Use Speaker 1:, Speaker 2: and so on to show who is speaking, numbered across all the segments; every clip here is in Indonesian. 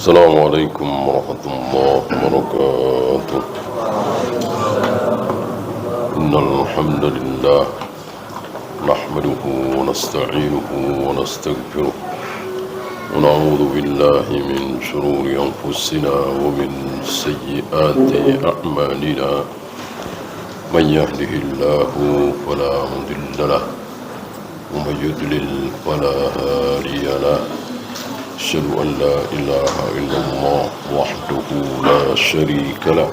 Speaker 1: السلام عليكم ورحمة الله وبركاته. إن الحمد لله نحمده ونستعينه ونستغفره ونعوذ بالله من شرور أنفسنا ومن سيئات أعمالنا. من يهده الله فلا مضل له ومن يضلل فلا هادي له. أشهد أن لا إله إلا الله وحده لا شريك له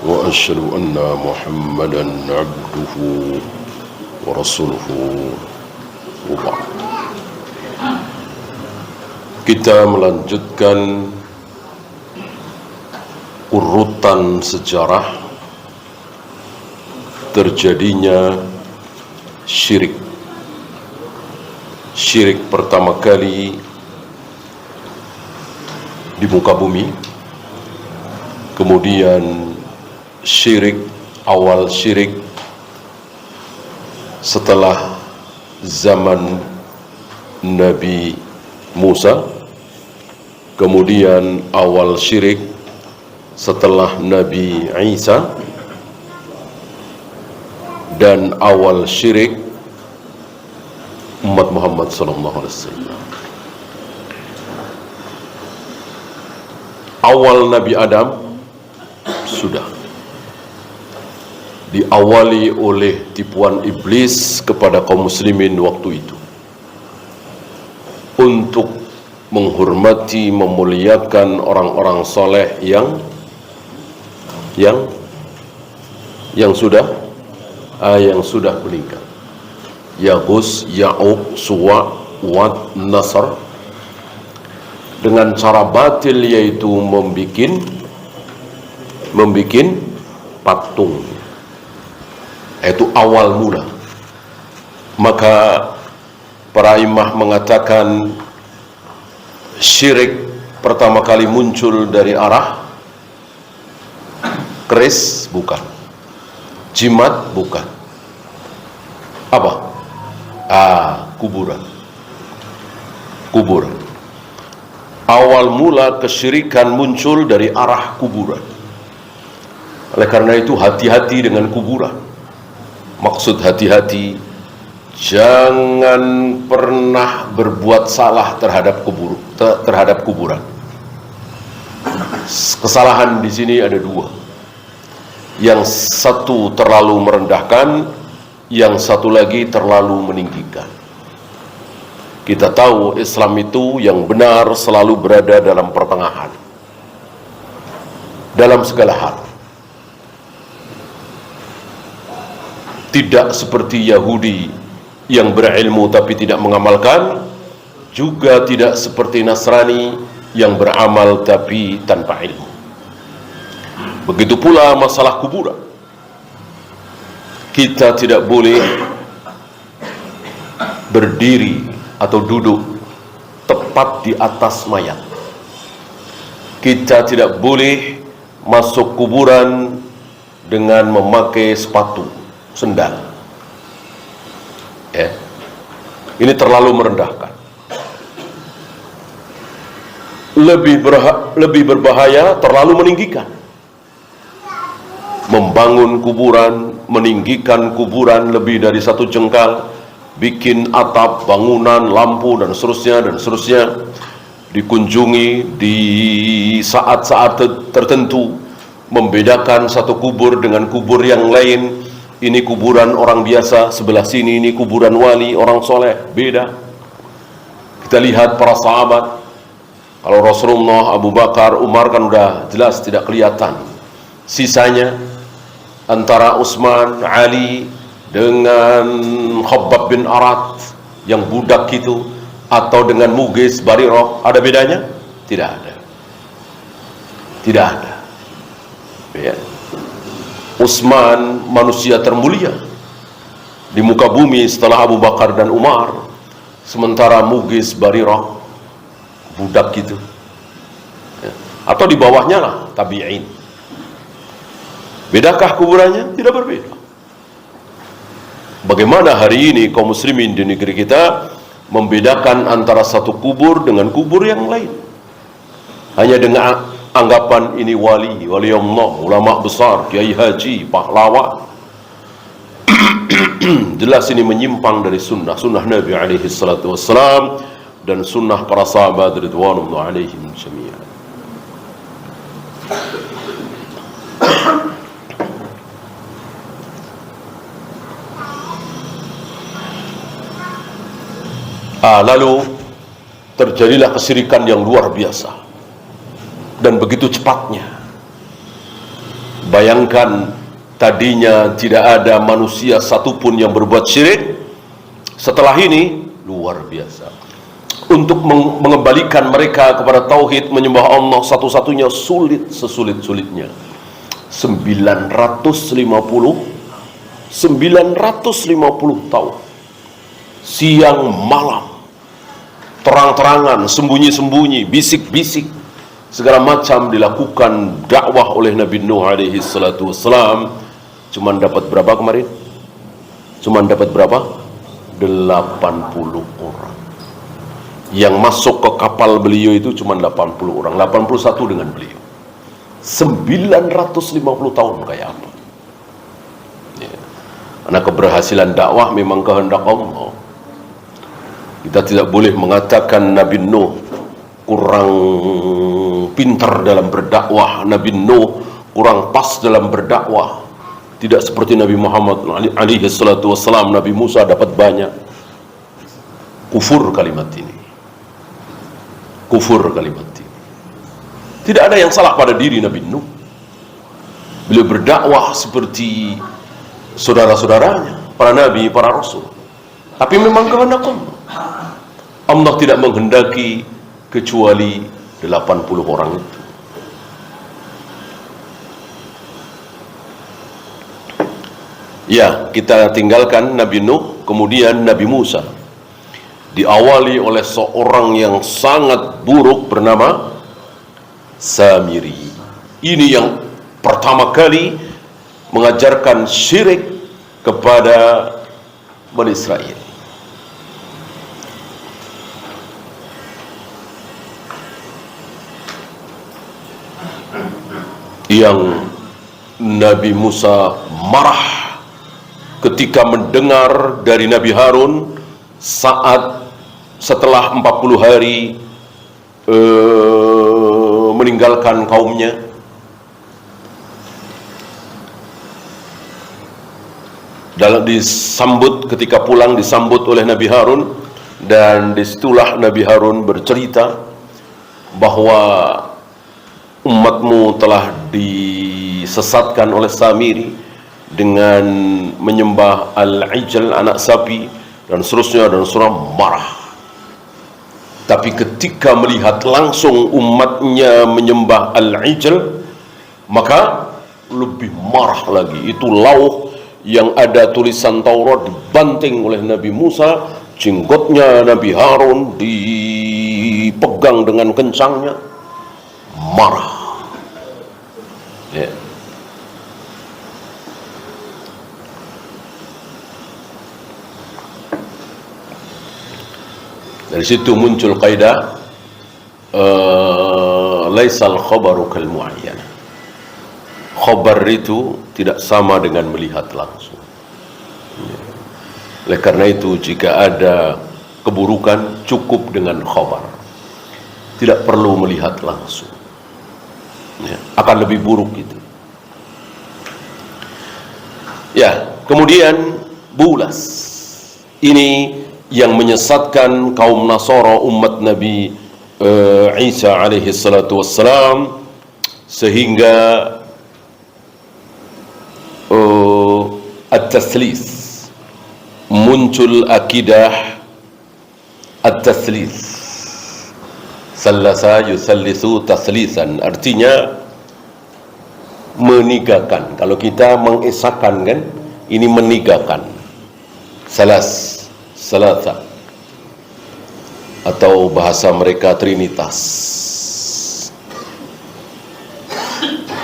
Speaker 1: وأشهد أن محمدا عبده ورسوله وبعد. Kita melanjutkan urutan sejarah terjadinya syirik. Syirik pertama kali di muka bumi, kemudian awal syirik setelah zaman Nabi Musa, kemudian awal syirik setelah Nabi Isa, dan awal syirik umat Muhammad SAW. Awal Nabi Adam sudah diawali oleh tipuan iblis kepada kaum muslimin waktu itu untuk menghormati, memuliakan orang-orang soleh yang sudah meninggal. Yaghus, Ya'uq, Suwa', Wad, Nasr, dengan cara batil, yaitu membikin patung. Itu awal mula. Maka para imam mengatakan syirik pertama kali muncul dari arah keris, bukan. Jimat, bukan. Apa? Kuburan. Awal mula kesyirikan muncul dari arah kuburan. Oleh karena itu hati-hati dengan kuburan. Maksud hati-hati, jangan pernah berbuat salah terhadap kuburan. Kesalahan di sini ada dua. Yang satu terlalu merendahkan, yang satu lagi terlalu meninggikan. Kita tahu Islam itu yang benar selalu berada dalam pertengahan, dalam segala hal. Tidak seperti Yahudi yang berilmu tapi tidak mengamalkan, juga tidak seperti Nasrani yang beramal tapi tanpa ilmu. Begitu pula masalah kuburan. Kita tidak boleh berdiri atau duduk tepat di atas mayat. Kita tidak boleh masuk kuburan dengan memakai sepatu, sendal. Ini terlalu merendahkan. Lebih berbahaya, terlalu meninggikan. Membangun kuburan, meninggikan kuburan lebih dari 1 jengkal, bikin atap, bangunan, lampu, dan seterusnya, dikunjungi di saat-saat tertentu, membedakan satu kubur dengan kubur yang lain. Ini kuburan orang biasa, sebelah sini ini kuburan wali, orang soleh, beda. Kita lihat para sahabat, kalau Rasulullah, Abu Bakar, Umar kan udah jelas tidak kelihatan. Sisanya antara Utsman, Ali, dengan Khabbab bin Arat yang budak itu, atau dengan Mughis, Barirah, ada bedanya? Tidak ada. Ya. Utsman manusia termulia di muka bumi setelah Abu Bakar dan Umar, sementara Mughis, Barirah, budak gitu. Ya. Atau di bawahnya lah tabi'in. Bedakah kuburannya? Tidak berbeda. Bagaimana hari ini kaum muslimin di negeri kita membedakan antara satu kubur dengan kubur yang lain? hanya dengan anggapan ini wali Allah, ulama besar, kiai haji, pahlawan. Jelas ini menyimpang dari sunnah Nabi alaihi salatu wassalam dan sunnah para sahabat ridwanullah alaihim jami'an. Lalu terjadilah kesyirikan yang luar biasa dan begitu cepatnya. Bayangkan, tadinya tidak ada manusia satupun yang berbuat syirik. Setelah ini luar biasa. Untuk mengembalikan mereka kepada tauhid, menyembah Allah satu-satunya sulit sesulit-sulitnya. 950 tahun, siang malam, terang-terangan, sembunyi-sembunyi, bisik-bisik, segala macam dilakukan dakwah oleh Nabi Nuh alaihi salatu wassalam. Cuman dapat berapa kemarin? Cuman dapat berapa? 80 orang. Yang masuk ke kapal beliau itu cuma 80 orang, 81 dengan beliau. 950 tahun kayak apa? Ya. Karena keberhasilan dakwah memang kehendak Allah. Kita tidak boleh mengatakan Nabi Nuh kurang pintar dalam berdakwah, Nabi Nuh kurang pas dalam berdakwah. Tidak seperti Nabi Muhammad alaihi salatu wassalam, Nabi Musa dapat banyak. Kufur kalimat ini. Kufur kalimat ini. Tidak ada yang salah pada diri Nabi Nuh. Beliau berdakwah seperti saudara-saudaranya, para nabi, para rasul. Tapi memang kehendak Allah. Allah tidak menghendaki kecuali 80 orang itu. Ya, kita tinggalkan Nabi Nuh, kemudian Nabi Musa. Diawali oleh seorang yang sangat buruk bernama Samiri. Ini yang pertama kali mengajarkan syirik kepada Bani Israel. Yang Nabi Musa marah ketika mendengar dari Nabi Harun saat setelah 40 hari meninggalkan kaumnya. Dalam disambut, ketika pulang disambut oleh Nabi Harun, dan disitulah Nabi Harun bercerita bahwa umatmu telah disesatkan oleh Samiri dengan menyembah Al-Ijl, anak sapi, dan seterusnya, dan surah marah. Tapi ketika melihat langsung umatnya menyembah Al-Ijl, maka lebih marah lagi. Itu lauh yang ada tulisan Taurat dibanting oleh Nabi Musa, jenggotnya Nabi Harun dipegang dengan kencangnya, marah. Ya. Dari situ muncul kaidah laisal khabaru kal muayyan. Khabar itu tidak sama dengan melihat langsung. Ya. Oleh karena itu, jika ada keburukan cukup dengan khabar, tidak perlu melihat langsung. Ya, akan lebih buruk itu. Ya, kemudian bulas. Ini yang menyesatkan kaum Nasara, umat Nabi Isa alaihi salatu wassalam, sehingga at-tatslis, muncul akidah at-tatslis. Salasa yusallisu tatslisan, artinya menigakan. Kalau kita mengesahkan, kan, ini menigakan. Salasa, atau bahasa mereka trinitas.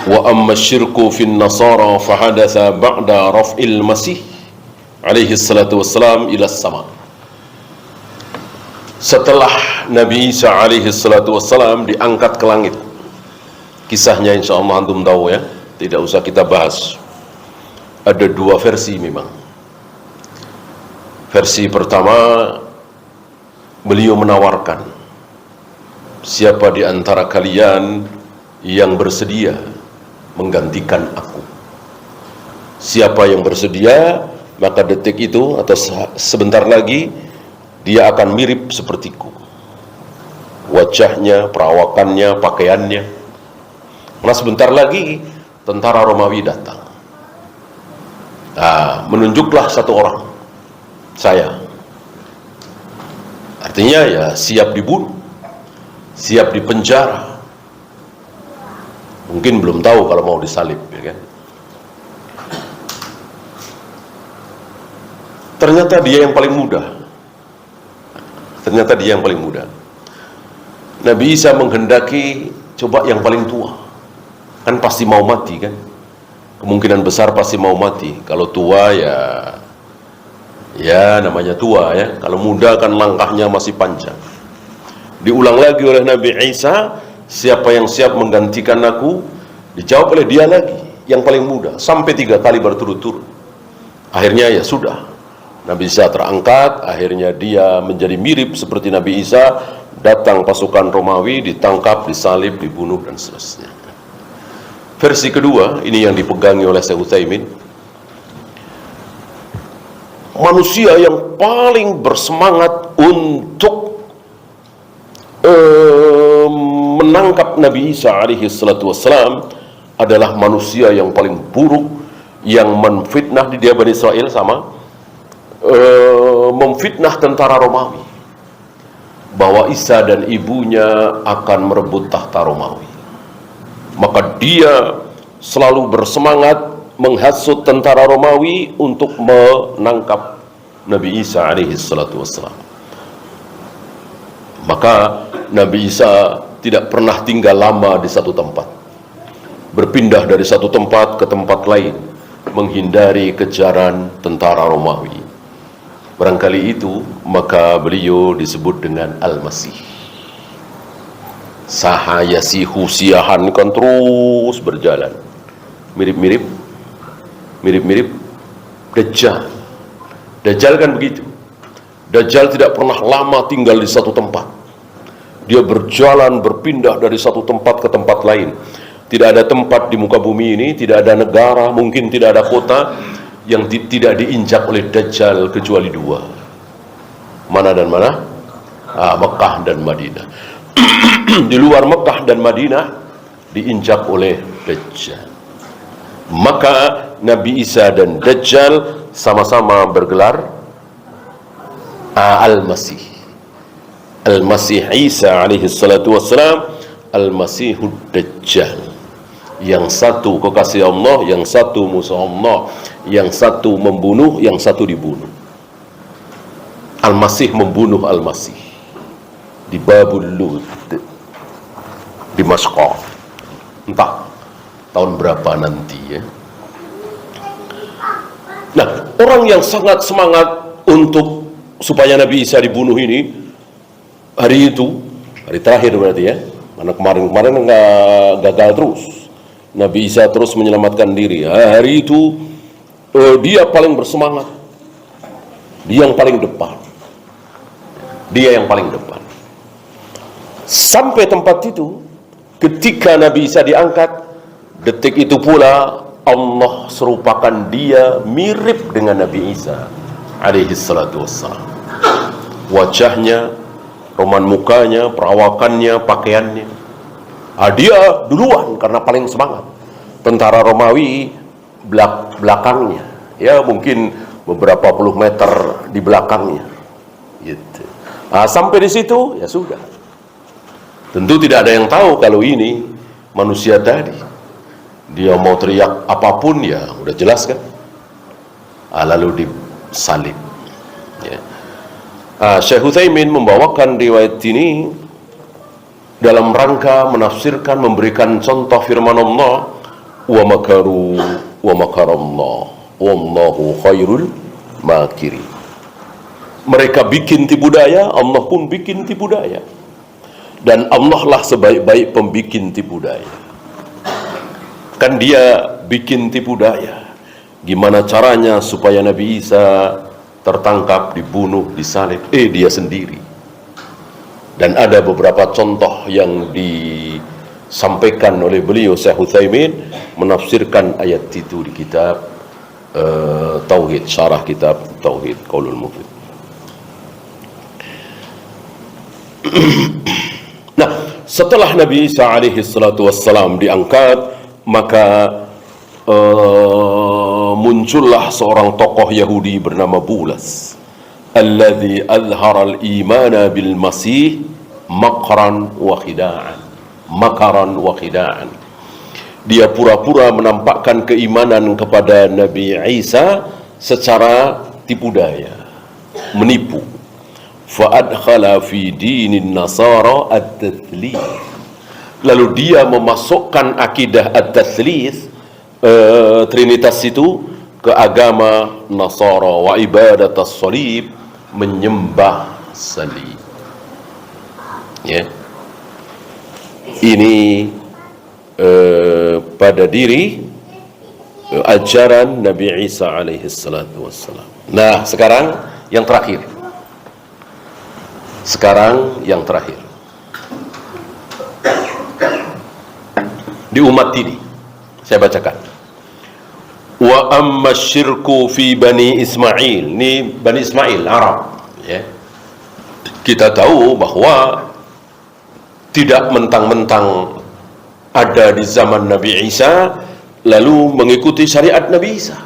Speaker 1: Wa amma syirku fin nasara fahadatha ba'da raf'il masih alaihi salatu wassalam ila sama. Setelah Nabi Isa alaihi salatu wassalam diangkat ke langit. Kisahnya insya Allah antum tahu ya, tidak usah kita bahas. Ada dua versi memang. Versi pertama, beliau menawarkan, siapa di antara kalian yang bersedia menggantikan aku? Siapa yang bersedia, maka detik itu atau sebentar lagi dia akan mirip sepertiku. Wajahnya, perawakannya, pakaiannya. Nah, sebentar lagi tentara Romawi datang. Nah, menunjuklah satu orang, saya. Artinya ya siap dibunuh, siap dipenjara. Mungkin belum tahu kalau mau disalib, ya kan? Ternyata dia yang paling muda. Ternyata dia yang paling muda. Nabi Isa menghendaki coba yang paling tua. Kan pasti mau mati kan? Kemungkinan besar pasti mau mati. Kalau tua ya namanya tua ya. Kalau muda kan langkahnya masih panjang. Diulang lagi oleh Nabi Isa, siapa yang siap menggantikan aku? Dijawab oleh dia lagi, yang paling muda, sampai 3 kali berturut-turut. Akhirnya ya sudah, Nabi Isa terangkat, akhirnya dia menjadi mirip seperti Nabi Isa. Datang pasukan Romawi, ditangkap, disalib, dibunuh, dan seterusnya. Versi kedua, ini yang dipegangi oleh Syekh Utsaimin, manusia yang paling bersemangat untuk menangkap Nabi Isa alaihi salatu wassalam adalah manusia yang paling buruk, yang memfitnah di dia Bani Israel sama memfitnah tentara Romawi bahwa Isa dan ibunya akan merebut tahta Romawi. Maka dia selalu bersemangat menghasut tentara Romawi untuk menangkap Nabi Isa alaihi salatu wassalam. Maka Nabi Isa tidak pernah tinggal lama di satu tempat, berpindah dari satu tempat ke tempat lain, menghindari kejaran tentara Romawi. Barangkali itu maka beliau disebut dengan Al-Masih. Sahayasihu siahan kan terus berjalan, mirip-mirip Dajjal. Dajjal kan begitu. Dajjal tidak pernah lama tinggal di satu tempat. Dia berjalan, berpindah dari satu tempat ke tempat lain. Tidak ada tempat di muka bumi ini, tidak ada negara, mungkin tidak ada kota yang tidak diinjak oleh Dajjal kecuali 2. Mana dan mana? Mekah dan Madinah. Di luar Mekah dan Madinah diinjak oleh Dajjal. Maka Nabi Isa dan Dajjal sama-sama bergelar Al-Masih. Al-Masih Isa alaihi salatu wassalam, Al-Masihud Dajjal. Yang satu kekasih Allah, yang satu musuh Allah, yang satu membunuh, yang satu dibunuh. Al-Masih membunuh Al-Masih di Babul Lud, di Masqah. Entah tahun berapa nanti ya. Nah, orang yang sangat semangat untuk supaya Nabi Isa dibunuh ini, hari itu, hari terakhir berarti ya, karena kemarin nggak gagal terus. Nabi Isa terus menyelamatkan diri. Hari itu dia paling bersemangat, dia yang paling depan, dia yang paling depan. Sampai tempat itu, ketika Nabi Isa diangkat, detik itu pula Allah serupakan dia mirip dengan Nabi Isa alaihi salatu wassalam. Wajahnya, roman mukanya, perawakannya, pakaiannya. Dia duluan karena paling semangat. Tentara Romawi belakangnya, ya mungkin beberapa puluh meter di belakangnya. Gitu. Sampai di situ ya sudah. Tentu tidak ada yang tahu kalau ini manusia tadi. Dia mau teriak apapun ya udah jelas kan. Lalu disalib. Ya. Syekh Utsaimin membawakan riwayat ini dalam rangka menafsirkan, memberikan contoh firman Allah, wa makaru wa makarallah wallahu khairul makirin. Mereka bikin tipu daya, Allah pun bikin tipu daya. Dan Allah lah sebaik-baik pembikin tipu daya. Kan dia bikin tipu daya. Gimana caranya supaya Nabi Isa tertangkap, dibunuh, disalib? Dia sendiri. Dan ada beberapa contoh yang disampaikan oleh beliau, Syekh Utsaimin, menafsirkan ayat itu di kitab Tauhid, syarah kitab Tauhid Qaulul Mufid. Nah, setelah Nabi Isa alaihi salatu wassalam diangkat, maka muncullah seorang tokoh Yahudi bernama Bulas, alladzi azhara al-imana bil masih makaran wa khida'an. Dia pura-pura menampakkan keimanan kepada Nabi Isa secara tipu daya, menipu. Fa'adkhala fi dinin nasara at-tathlith. Lalu dia memasukkan akidah at-tathlith, Trinitas itu, ke agama Nasara, wa ibadatas salib, menyembah salib. Ya. Ini pada diri ajaran Nabi Isa alaihi salatu wassalam. Nah, sekarang yang terakhir. Di umat ini, saya bacakan. Wa amma syirku fi Bani Ismail. Ini Bani Ismail, Arab. Ya. Kita tahu bahwa tidak mentang-mentang ada di zaman Nabi Isa lalu mengikuti syariat Nabi Isa.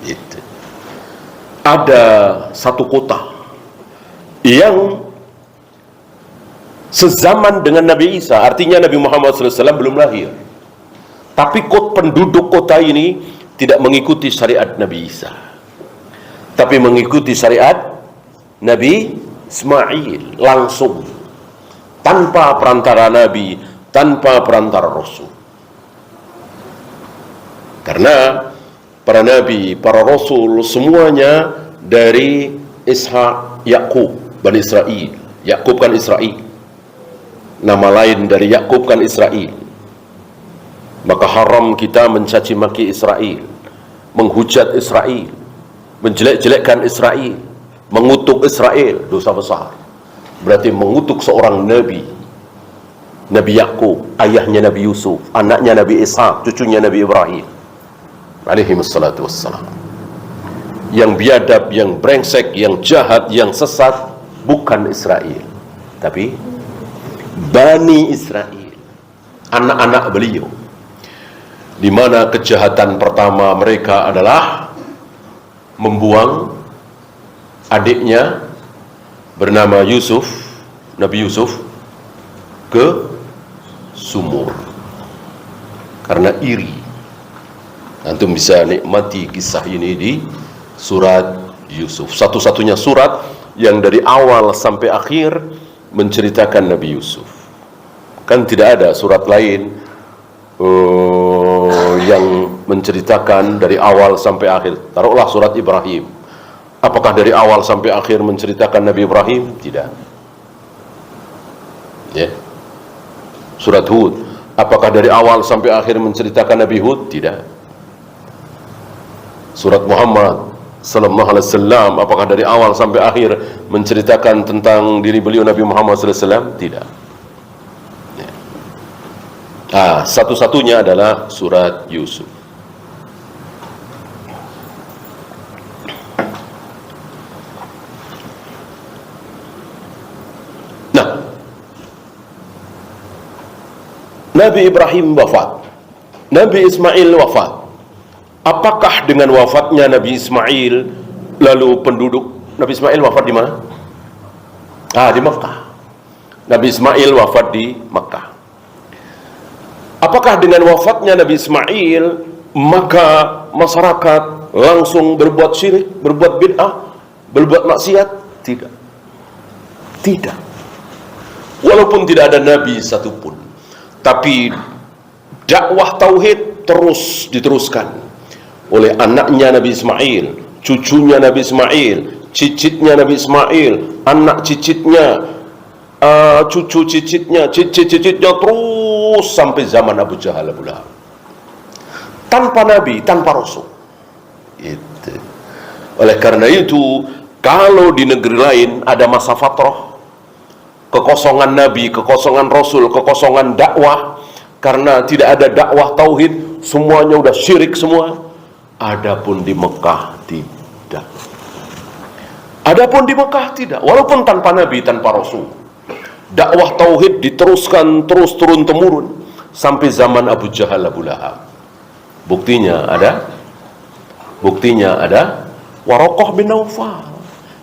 Speaker 1: Itu. Ada satu kota yang sezaman dengan Nabi Isa, artinya Nabi Muhammad SAW belum lahir, tapi penduduk kota ini tidak mengikuti syariat Nabi Isa, tapi mengikuti syariat Nabi Ismail langsung, tanpa perantara Nabi, tanpa perantara Rasul. Karena para Nabi, para Rasul semuanya dari Ishak, Yakub, Bani Israel. Yakub kan Israel, nama lain dari Yakub kan Israel. Maka haram kita mencaci maki Israel, menghujat Israel, menjelek-jelekkan Israel, mengutuk Israel, dosa besar. Berarti mengutuk seorang Nabi, Nabi Yakub, ayahnya Nabi Yusuf, anaknya Nabi Ishak, cucunya Nabi Ibrahim alaihi wassalatu wassalam. Yang biadab, yang brengsek, yang jahat, yang sesat bukan Israel, tapi Bani Israel, anak-anak beliau, di mana kejahatan pertama mereka adalah membuang adiknya bernama Yusuf, Nabi Yusuf, ke sumur karena iri. Antum bisa nikmati kisah ini di surat Yusuf, satu-satunya surat yang dari awal sampai akhir menceritakan Nabi Yusuf. Kan tidak ada surat lain yang menceritakan dari awal sampai akhir. Taruhlah surat Ibrahim, apakah dari awal sampai akhir menceritakan Nabi Ibrahim? Tidak. Ya. Surat Hud, apakah dari awal sampai akhir menceritakan Nabi Hud? Tidak. Surat Muhammad sallallahu alaihi wasallam, apakah dari awal sampai akhir menceritakan tentang diri beliau Nabi Muhammad sallallahu alaihi wasallam? Tidak. Ya. Satu-satunya adalah surat Yusuf. Nah, Nabi Ibrahim wafat, Nabi Ismail wafat. Apakah dengan wafatnya Nabi Ismail lalu penduduk Nabi Ismail wafat di mana? Di Makkah. Nabi Ismail wafat di Makkah. Apakah dengan wafatnya Nabi Ismail maka masyarakat langsung berbuat syirik, berbuat bid'ah, berbuat maksiat? Tidak. Tidak. Walaupun tidak ada nabi satupun, tapi dakwah tauhid terus diteruskan oleh anaknya Nabi Ismail, cucunya Nabi Ismail, cicitnya Nabi Ismail, anak cicitnya, cucu cicitnya, cicit-cicitnya terus sampai zaman Abu Jahal, Abu Lahab. Tanpa nabi, tanpa rasul. Itu. Oleh karena itu, kalau di negeri lain ada masa fatrah, kekosongan nabi, kekosongan rasul, kekosongan dakwah, karena tidak ada dakwah tauhid, semuanya udah syirik semua. Adapun di Mekah tidak. Adapun di Mekah tidak, walaupun tanpa nabi, tanpa rasul. Dakwah tauhid diteruskan terus turun temurun sampai zaman Abu Jahal, Abu Lahab. Buktinya ada Waraqah bin Naufal.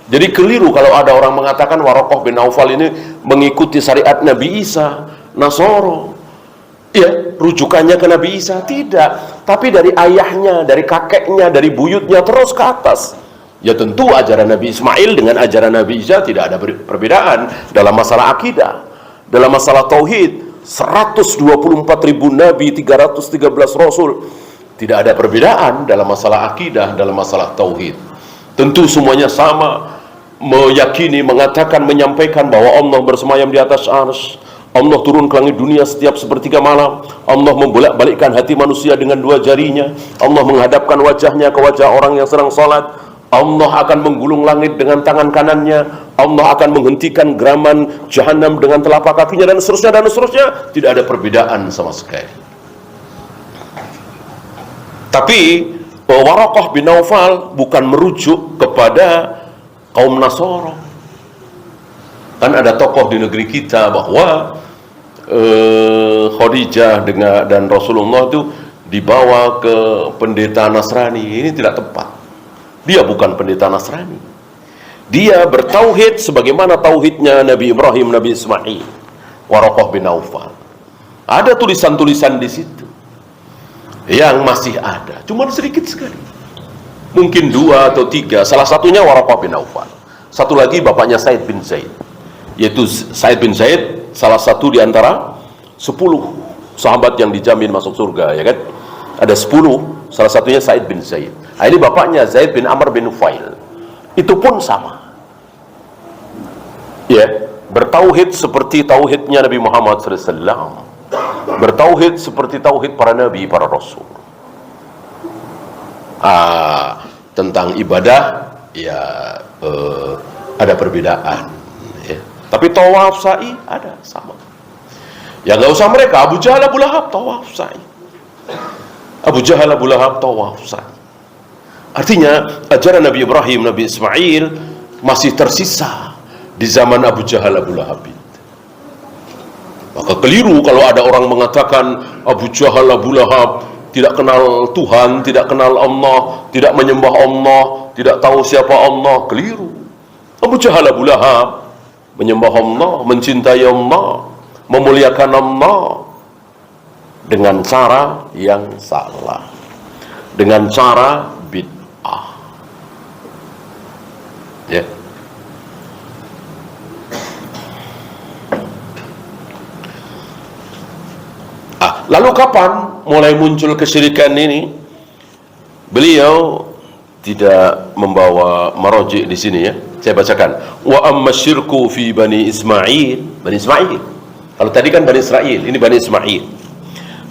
Speaker 1: Jadi keliru kalau ada orang mengatakan Waraqah bin Naufal ini mengikuti syariat Nabi Isa, Nasoro. Ya, rujukannya ke Nabi Isa tidak, tapi dari ayahnya, dari kakeknya, dari buyutnya terus ke atas. Ya tentu ajaran Nabi Ismail dengan ajaran Nabi Isa tidak ada perbedaan dalam masalah akidah, dalam masalah tauhid. 124.000 nabi, 313 rasul. Tidak ada perbedaan dalam masalah akidah, dalam masalah tauhid. Tentu semuanya sama, meyakini, mengatakan, menyampaikan bahwa Allah bersemayam di atas arsy. Allah turun ke langit dunia setiap sepertiga malam. Allah membolak-balikkan hati manusia dengan dua jarinya. Allah menghadapkan wajahnya ke wajah orang yang sedang salat. Allah akan menggulung langit dengan tangan kanannya. Allah akan menghentikan geraman jahanam dengan telapak kakinya, dan seterusnya dan seterusnya. Tidak ada perbedaan sama sekali. Tapi Waraqah bin Naufal bukan merujuk kepada kaum Nasara. Kan ada tokoh di negeri kita bahwa Khadijah dan Rasulullah itu dibawa ke pendeta Nasrani. Ini tidak tepat. Dia bukan pendeta Nasrani. Dia bertauhid sebagaimana tauhidnya Nabi Ibrahim, Nabi Ismail. Waraqah bin Naufal. Ada tulisan-tulisan di situ yang masih ada, cuma sedikit sekali, mungkin 2 atau 3. Salah satunya Waraqah bin Naufal, satu lagi bapaknya Said bin Zaid, yaitu Said bin Zaid, salah satu di antara 10 sahabat yang dijamin masuk surga, ya kan? Ada 10, salah satunya Said bin Zaid. Nah, ini bapaknya Zaid bin Amr bin Nufail, itu pun sama, ya, bertauhid seperti tauhidnya Nabi Muhammad SAW, bertauhid seperti tauhid para nabi, para rasul. Tentang ibadah ya ada perbedaan, ya. Tapi tawaf sa'i ada sama. Ya nggak usah mereka, Abu Jahal, Abu Lahab tawaf sa'i. Abu Jahal, Abu Lahab tawaf sa'i. Artinya ajaran Nabi Ibrahim, Nabi Ismail masih tersisa di zaman Abu Jahal, Abu Lahab. Maka keliru kalau ada orang mengatakan Abu Jahal, Abu Lahab tidak kenal Tuhan, tidak kenal Allah, tidak menyembah Allah, tidak tahu siapa Allah. Keliru. Abu Jahal, Abu Lahab menyembah Allah, mencintai Allah, memuliakan Allah dengan cara yang salah, dengan cara bid'ah. Ya. Lalu kapan mulai muncul kesyirikan ini? Beliau tidak membawa marojik di sini, ya. Saya bacakan. Wa amma syirku fi Bani Ismail. Bani Ismail. Kalau tadi kan Bani Israel, ini Bani Ismail.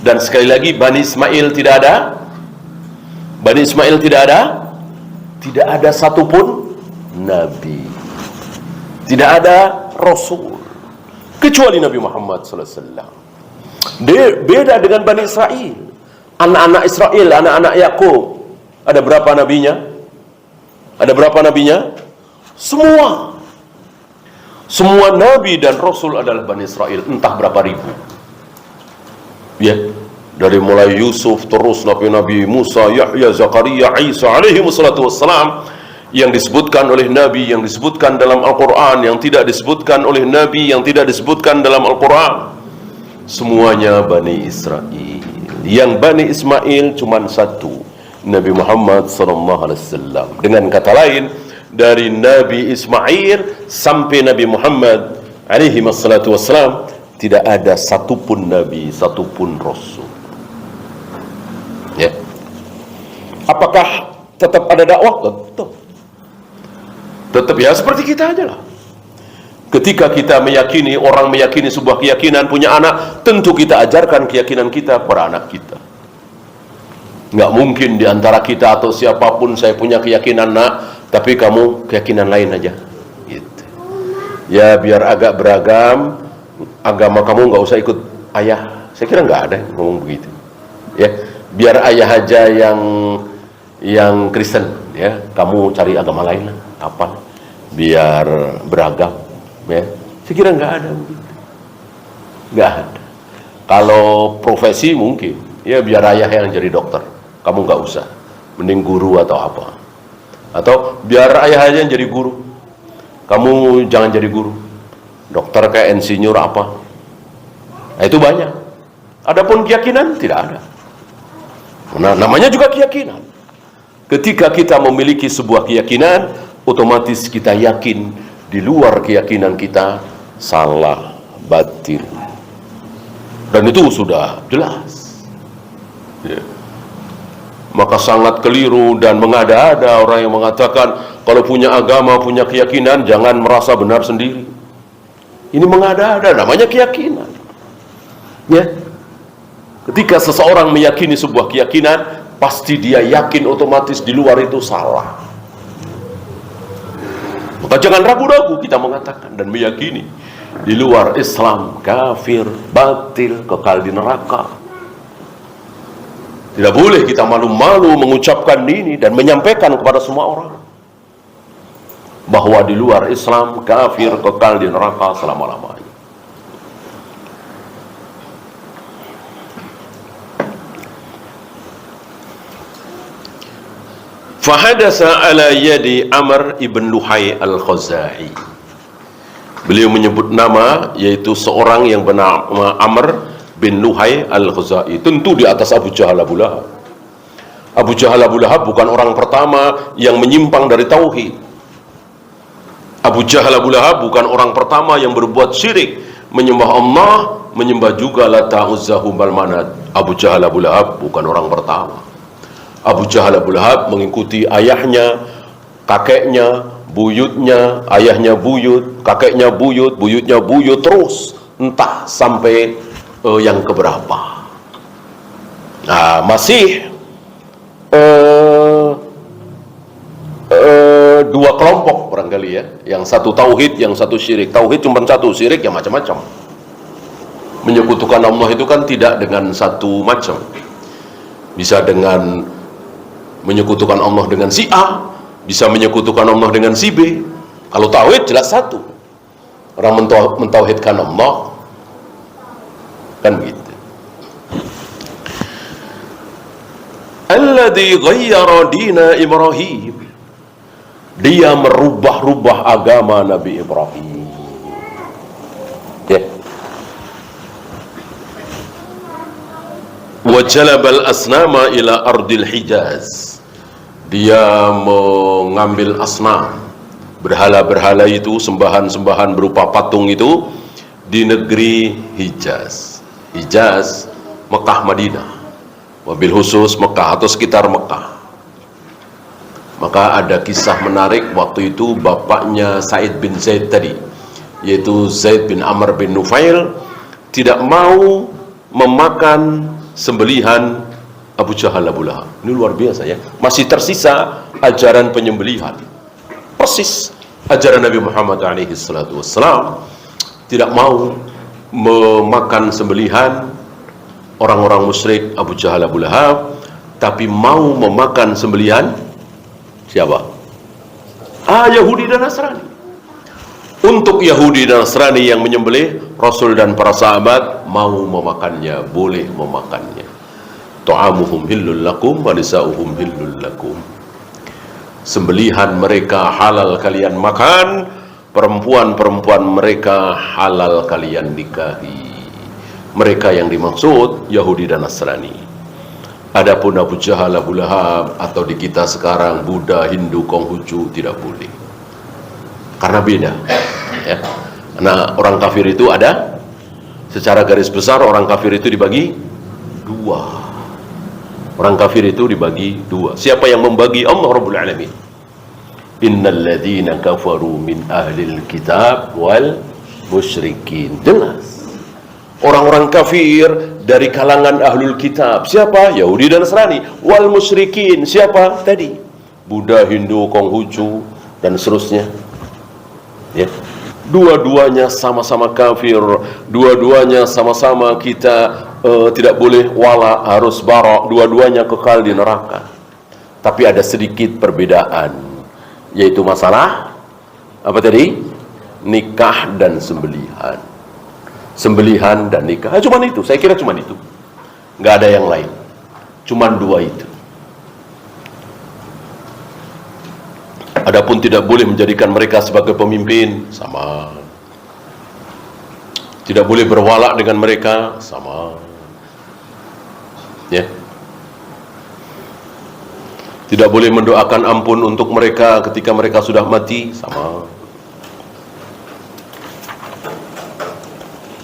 Speaker 1: Dan sekali lagi Bani Ismail tidak ada. Bani Ismail tidak ada. Tidak ada satupun nabi. Tidak ada rasul kecuali Nabi Muhammad SAW. Beda dengan Bani Israel. Anak-anak Israel, anak-anak Yakub, ada berapa nabinya? Ada berapa nabinya? Semua nabi dan rasul adalah Bani Israel, entah berapa ribu. Ya, dari mulai Yusuf terus Nabi Musa, Yahya, Zakaria, Isa alaihi wassalatu wassalam, yang disebutkan oleh nabi, yang disebutkan dalam Al-Quran, yang tidak disebutkan oleh nabi, yang tidak disebutkan dalam Al-Quran. Semuanya Bani Israel. Yang Bani Ismail cuma satu, Nabi Muhammad SAW. Dengan kata lain, dari Nabi Ismail sampai Nabi Muhammad SAW tidak ada satupun nabi, satupun rasul. Ya. Apakah tetap ada dakwah? Tetap ya seperti kita aja lah. Ketika kita meyakini, orang meyakini sebuah keyakinan, punya anak, tentu kita ajarkan keyakinan kita kepada anak kita. Nggak mungkin diantara kita atau siapapun, saya punya keyakinan nak, tapi kamu keyakinan lain aja. Gitu. Ya biar agak beragam, agama kamu nggak usah ikut ayah. Saya kira nggak ada yang ngomong begitu. Ya, biar ayah aja yang Kristen, ya kamu cari agama lain lah, apa? Biar beragam. Ya, saya kira nggak ada begitu, nggak ada. Kalau profesi mungkin, ya biar ayah yang jadi dokter, kamu nggak usah, mending guru atau apa, atau biar ayah aja yang jadi guru, kamu jangan jadi guru, dokter kayak insinyur apa, nah, itu banyak. Adapun keyakinan tidak ada. Nah, namanya juga keyakinan. Ketika kita memiliki sebuah keyakinan, otomatis kita yakin di luar keyakinan kita salah, batil, dan itu sudah jelas. Ya. Maka sangat keliru dan mengada-ada orang yang mengatakan kalau punya agama, punya keyakinan, jangan merasa benar sendiri. Ini mengada-ada, namanya keyakinan. Ya. Ketika seseorang meyakini sebuah keyakinan, pasti dia yakin otomatis di luar itu salah. Maka jangan ragu-ragu kita mengatakan dan meyakini di luar Islam kafir, batil, kekal di neraka. Tidak boleh kita malu-malu mengucapkan ini dan menyampaikan kepada semua orang bahwa di luar Islam kafir, kekal di neraka selama-lamanya. Fahadasa ala yadi Amr ibn Luhai al-Khuzai. Beliau menyebut nama, yaitu seorang yang bernama Amr bin Luhai al-Khuzai. Tentu di atas Abu Jahal Abu Lahab. Abu Jahal Abu Lahab bukan orang pertama yang menyimpang dari tauhid. Abu Jahal Abu Lahab bukan orang pertama yang berbuat syirik, menyembah Allah, menyembah juga Lata, Uzza, Hubal, Manat. Abu Jahal Abu Lahab bukan orang pertama. Abu Jahal Abu Lahab mengikuti ayahnya, kakeknya, buyutnya, ayahnya buyut, kakeknya buyut, buyutnya buyut, terus entah sampai yang keberapa. Nah, masih dua kelompok barangkali ya, yang satu tauhid, yang satu syirik. Tauhid cuma satu, syirik ya macam-macam. Menyekutukan Allah itu kan tidak dengan satu macam. Bisa dengan menyekutukan Allah dengan si A, bisa menyekutukan Allah dengan si B. Kalau tauhid jelas satu. Orang mentauhidkan Allah kan begitu. Alladzi ghayyara dina Ibrahim. Dia merubah-rubah agama Nabi Ibrahim. Ya. Wa jalabal asnama ila ardil Hijaz. Dia mengambil asnam, berhala-berhala itu, sembahan-sembahan berupa patung itu di negeri Hijaz. Hijaz, Mekah, Madinah, wabil khusus Mekah atau sekitar Mekah. Maka ada kisah menarik waktu itu bapaknya Said bin Zaid tadi, yaitu Zaid bin Amr bin Nufail, tidak mau memakan sembelihan Abu Jahal Abu Lahab. Ini luar biasa ya. Masih tersisa ajaran penyembelihan. Persis ajaran Nabi Muhammad SAW. Tidak mau memakan sembelihan orang-orang musyrik Abu Jahal Abu Lahab, tapi mau memakan sembelihan siapa? Yahudi dan Nasrani. Untuk Yahudi dan Nasrani yang menyembelih, Rasul dan para sahabat mau memakannya, boleh memakannya. Ta'amuhum hillul lakum wa nisa'uhum hillul lakum. Sembelihan mereka halal kalian makan, perempuan-perempuan mereka halal kalian nikahi. Mereka yang dimaksud Yahudi dan Nasrani. Adapun Abu Jahal Abu Lahab atau di kita sekarang Buddha, Hindu, Konghucu tidak boleh. Karena beda. Ya. Nah, orang kafir itu ada, secara garis besar orang kafir itu dibagi dua. Orang kafir itu dibagi dua. Siapa yang membagi? Allah Rabbul Alamin. innal ladzina kafaru min ahlil kitab wal musyrikin. Jelas orang-orang kafir dari kalangan ahlul kitab. Siapa? Yahudi dan Nasrani. Wal musyrikin. Siapa? Tadi Buddha, Hindu, Konghucu dan seterusnya. Ya. Dua-duanya sama-sama kafir. Dua-duanya sama-sama kita tidak boleh wala, harus bara. Dua-duanya kekal di neraka. Tapi ada sedikit perbedaan, yaitu masalah apa tadi? Nikah dan sembelihan. Sembelihan dan nikah. Cuman itu, saya kira cuman itu. Nggak ada yang lain. Cuman dua itu. Adapun tidak boleh menjadikan mereka sebagai pemimpin, sama. Tidak boleh berwala dengan mereka, sama. Ya. Tidak boleh mendoakan ampun untuk mereka ketika mereka sudah mati, sama.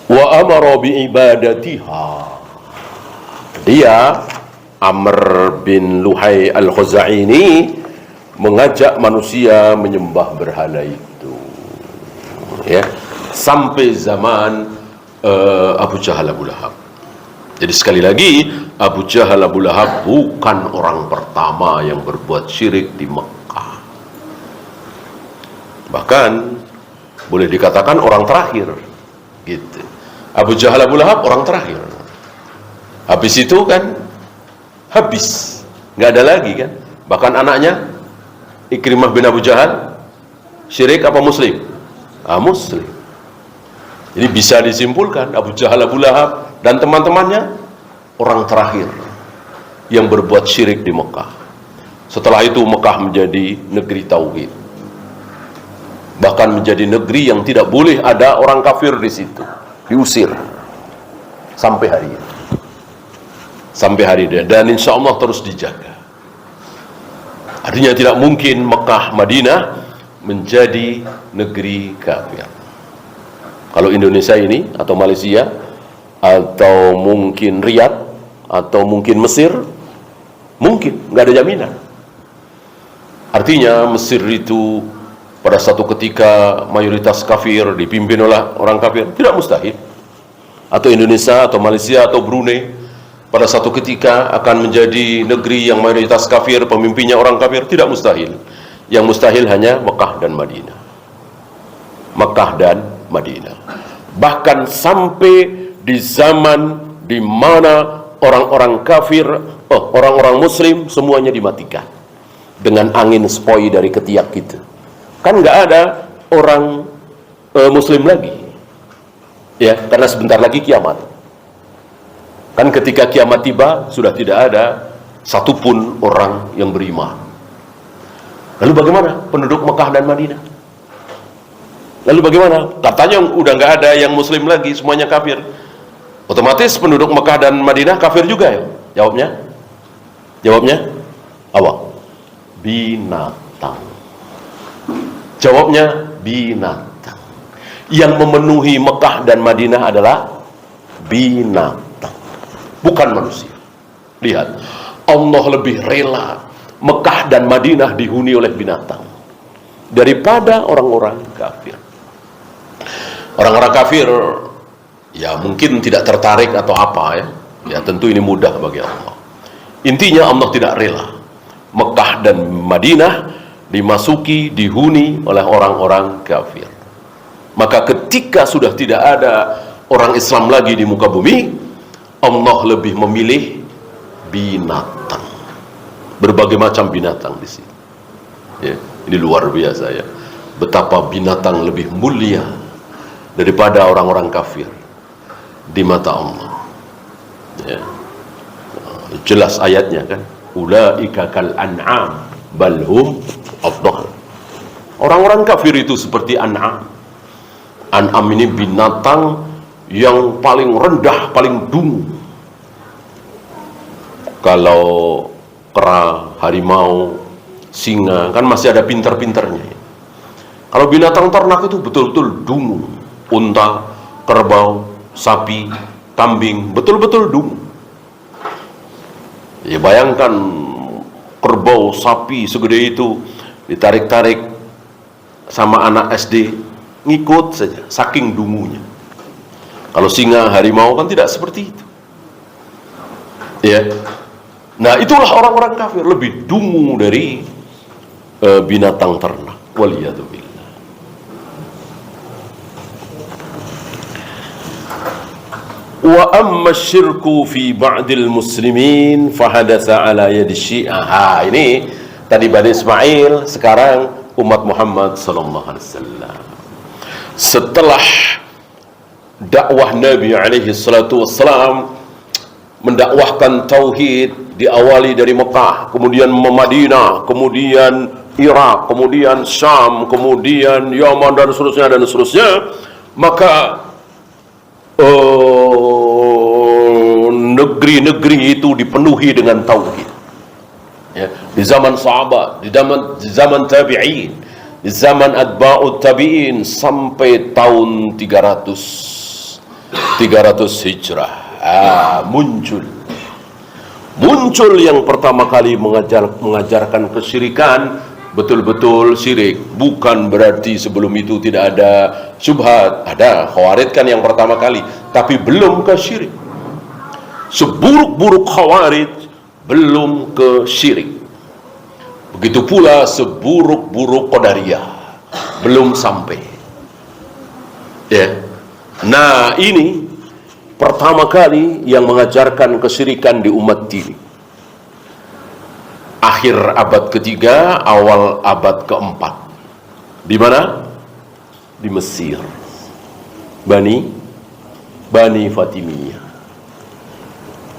Speaker 1: Wa amara bi ibadatiha. Dia Amr bin Luhai al-Khuzai ini mengajak manusia menyembah berhala itu. Ya, sampai zaman Abu Jahal Abu Lahab. Jadi sekali lagi, Abu Jahal Abu Lahab bukan orang pertama yang berbuat syirik di Mekah. Bahkan boleh dikatakan orang terakhir. Gitu. Abu Jahal Abu Lahab orang terakhir. Habis itu kan habis, nggak ada lagi kan. Bahkan anaknya Ikrimah bin Abu Jahal syirik apa muslim? Muslim. Jadi bisa disimpulkan Abu Jahal Abu Lahab dan teman-temannya orang terakhir yang berbuat syirik di Mekah. Setelah itu Mekah menjadi negeri tauhid. Bahkan menjadi negeri yang tidak boleh ada orang kafir di situ. Diusir sampai hari ini. Sampai hari ini, dan insya Allah terus dijaga. Artinya tidak mungkin Mekah Madinah menjadi negeri kafir. Kalau Indonesia ini atau Malaysia atau mungkin Riyadh atau mungkin Mesir, mungkin nggak ada jaminan. Artinya Mesir itu pada satu ketika mayoritas kafir dipimpin oleh orang kafir, tidak mustahil. Atau Indonesia atau Malaysia atau Brunei pada satu ketika akan menjadi negeri yang mayoritas kafir, pemimpinnya orang kafir, tidak mustahil. Yang mustahil hanya Mekah dan Madinah. Mekah dan Madinah. Bahkan sampai di zaman di mana orang-orang kafir, orang-orang muslim semuanya dimatikan dengan angin sepoi dari ketiak gitu. Kan nggak ada orang muslim lagi. Ya, karena sebentar lagi kiamat. Kan ketika kiamat tiba, sudah tidak ada satupun orang yang beriman. Lalu bagaimana penduduk Mekah dan Madinah? Lalu bagaimana? Katanya udah nggak ada yang muslim lagi, semuanya kafir. Otomatis penduduk Mekah dan Madinah kafir juga ya? Jawabnya? Jawabnya? Apa? Binatang. Jawabnya binatang. Yang memenuhi Mekah dan Madinah adalah binatang. Bukan manusia. Lihat, Allah lebih rela Mekah dan Madinah dihuni oleh binatang daripada orang-orang kafir. Orang-orang kafir ya mungkin tidak tertarik atau apa ya. Ya tentu ini mudah bagi Allah. Intinya Allah tidak rela Mekah dan Madinah dimasuki, dihuni oleh orang-orang kafir. Maka ketika sudah tidak ada orang Islam lagi di muka bumi, Allah lebih memilih binatang, berbagai macam binatang di sini. Ya, ini luar biasa ya. Betapa binatang lebih mulia daripada orang-orang kafir di mata Allah. Ya. Jelas ayatnya kan. Ulaika kal an'am bal hum adall. Orang-orang kafir itu seperti an'am. An'am ini binatang yang paling rendah, paling dungu. Kalau kera, harimau, singa, kan masih ada pintar-pintarnya. Kalau binatang ternak itu betul-betul dungu. Unta, kerbau, sapi, kambing, betul-betul dungu. Ya bayangkan kerbau, sapi segede itu ditarik-tarik sama anak SD, ngikut saja, saking dungunya. Kalau singa, harimau kan tidak seperti itu. Ya. Nah, itulah orang-orang kafir, lebih dungu dari binatang ternak. Waliyadzubillah. Wa amma syirku fi ba'dil muslimin fahadatha ala yadi syiah. Ini tadi Bani Ismail, sekarang umat Muhammad sallallahu alaihi wasallam. Setelah dakwah Nabi alaihi salatu wassalam mendakwahkan tauhid, diawali dari Mekah, kemudian Madinah, kemudian Irak, kemudian Syam, kemudian Yaman dan seterusnya, maka negeri-negeri itu dipenuhi dengan tauhid. Ya, di zaman sahabat, di zaman tabi'in, di zaman atba'ut tabi'in sampai tahun 300 Hijrah. Muncul yang pertama kali mengajarkan kesyirikan, betul-betul syirik. Bukan berarti sebelum itu tidak ada syubhat, ada. Khawarij kan yang pertama kali, tapi belum ke syirik. Seburuk-buruk Khawarij belum ke syirik. Begitu pula seburuk-buruk Qadariyah belum sampai. Ya. Nah, ini pertama kali yang mengajarkan kesyirikan di umat ini. Akhir abad ketiga, awal abad keempat. Di mana? Di Mesir. Bani Fatimiyah.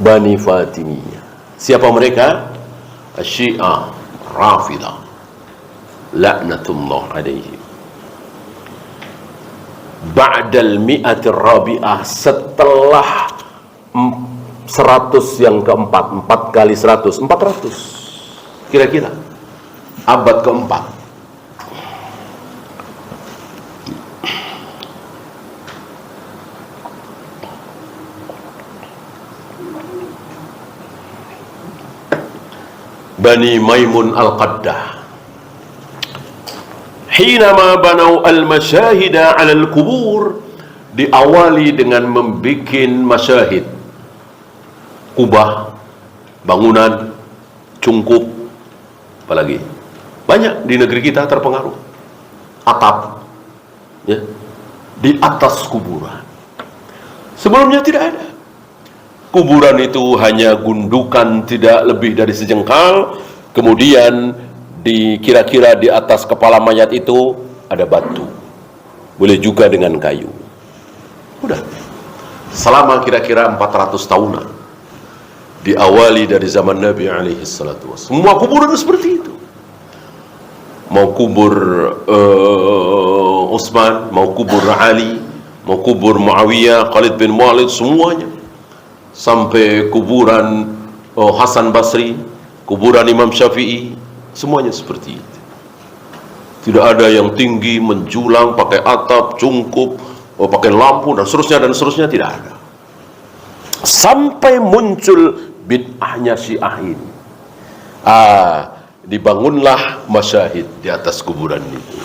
Speaker 1: Bani Fatimiyah. Siapa mereka? Syiah Rafidah. La'natullah alaihi. Ba'dal mi'atir rabi'ah, setelah 100 yang keempat, 4 kali 100, 400 kira-kira, abad keempat. Bani Maimun Al-Qaddah, hinama banau al-masyahida 'ala al-qubur, diawali dengan membikin masyahid, kubah, bangunan, cungkup, apalagi banyak di negeri kita terpengaruh, atap, ya, di atas kuburan. Sebelumnya tidak ada. Kuburan itu hanya gundukan tidak lebih dari sejengkal, kemudian kira-kira di atas kepala mayat itu ada batu, boleh juga dengan kayu. Udah, selama kira-kira 400 tahunan, diawali dari zaman Nabi alaihi salatu wassalam. Semua kuburan seperti itu. Mau kubur Utsman, mau kubur Ali, mau kubur Muawiyah, Khalid bin Walid, semuanya. Sampai kuburan Hasan Basri, kuburan Imam Syafi'i, semuanya seperti itu. Tidak ada yang tinggi, menjulang, pakai atap, cungkup, pakai lampu, dan seterusnya, tidak ada. Sampai muncul bid'ahnya Syiah ini. Dibangunlah masyahid di atas kuburan itu.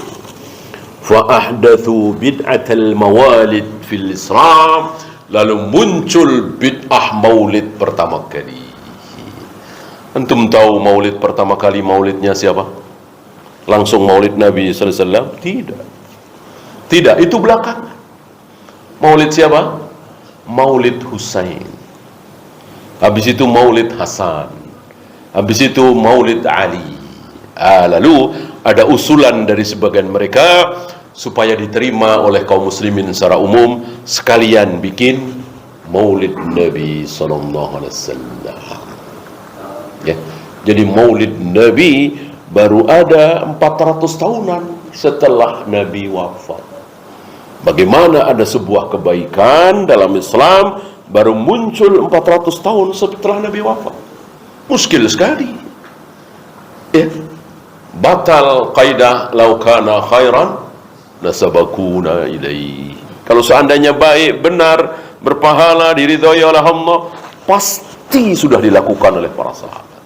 Speaker 1: Fa'ahdathu bid'atal mawalid fil Islam, lalu muncul bid'ah maulid pertama kali. Antum tahu maulid pertama kali maulidnya siapa? Langsung maulid Nabi sallallahu alaihi wasallam? Tidak, itu belakangan. Maulid siapa? Maulid Husain. Habis itu maulid Hasan. Habis itu maulid Ali. Lalu ada usulan dari sebagian mereka supaya diterima oleh kaum muslimin secara umum, sekalian bikin maulid Nabi sallallahu alaihi wasallam. Ya. Jadi maulid Nabi baru ada 400 tahunan setelah Nabi wafat. Bagaimana ada sebuah kebaikan dalam Islam baru muncul 400 tahun setelah Nabi wafat? Muskil sekali. Ya. Batal kaidah law kana khairan nasabakuna ilaihi. Kalau seandainya baik, benar, berpahala, diridhai oleh Allah, pasti sudah dilakukan oleh para sahabat.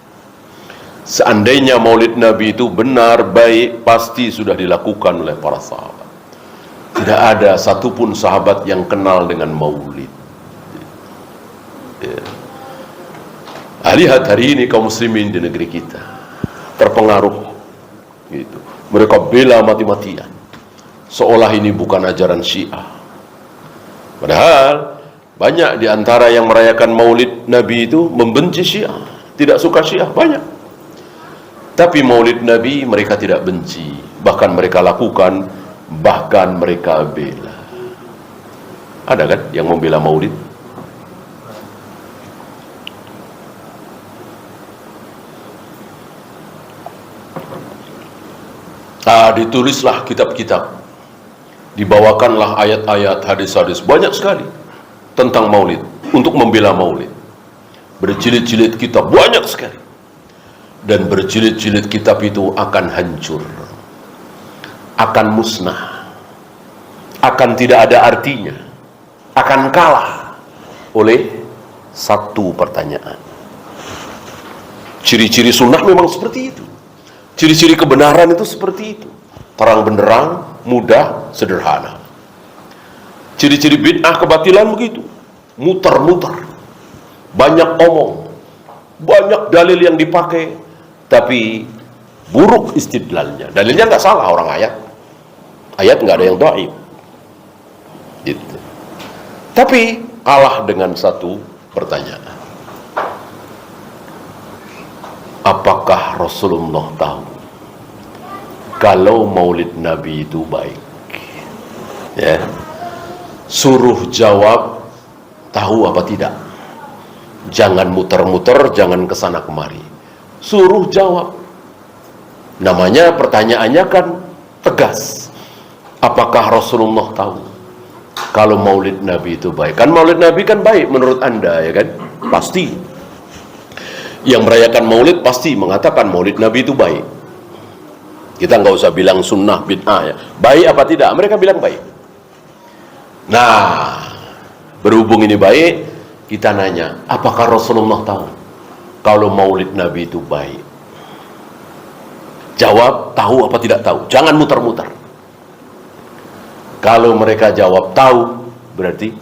Speaker 1: Seandainya maulid Nabi itu benar, baik, pasti sudah dilakukan oleh para sahabat. Tidak ada satupun sahabat yang kenal dengan maulid. Ya. Lihat hari ini kaum muslimin di negeri kita terpengaruh gitu. Mereka bela mati-matian seolah ini bukan ajaran Syiah. Padahal banyak di antara yang merayakan maulid Nabi itu membenci Syiah, tidak suka Syiah, banyak. Tapi maulid Nabi mereka tidak benci, bahkan mereka lakukan, bahkan mereka bela. Ada kan yang membela maulid? Ditulislah kitab-kitab, dibawakanlah ayat-ayat, hadis-hadis, banyak sekali tentang maulid, untuk membela maulid. Berjilid-jilid kitab, banyak sekali. Dan berjilid-jilid kitab itu akan hancur, akan musnah, akan tidak ada artinya, akan kalah oleh satu pertanyaan. Ciri-ciri sunnah memang seperti itu. Ciri-ciri kebenaran itu seperti itu. Terang benderang, mudah, sederhana. Ciri-ciri bid'ah, kebatilan begitu. Muter-muter. Banyak omong. Banyak dalil yang dipakai. Tapi buruk istidlalnya. Dalilnya nggak salah orang ayat. Ayat nggak ada yang dhaif. Gitu. Tapi kalah dengan satu pertanyaan. Apakah Rasulullah tahu kalau maulid Nabi itu baik? Ya. Suruh jawab tahu apa tidak. Jangan muter-muter, jangan kesana kemari. Suruh jawab. Namanya pertanyaannya kan tegas. Apakah Rasulullah tahu kalau maulid Nabi itu baik? Kan maulid Nabi kan baik menurut Anda, ya kan? Pasti. Yang merayakan maulid pasti mengatakan maulid Nabi itu baik. Kita nggak usah bilang sunnah, bid'ah ya. Baik apa tidak? Mereka bilang baik. Nah, berhubung ini baik, kita nanya, apakah Rasulullah tahu kalau maulid Nabi itu baik? Jawab, tahu apa tidak tahu. Jangan muter-muter. Kalau mereka jawab tahu, berarti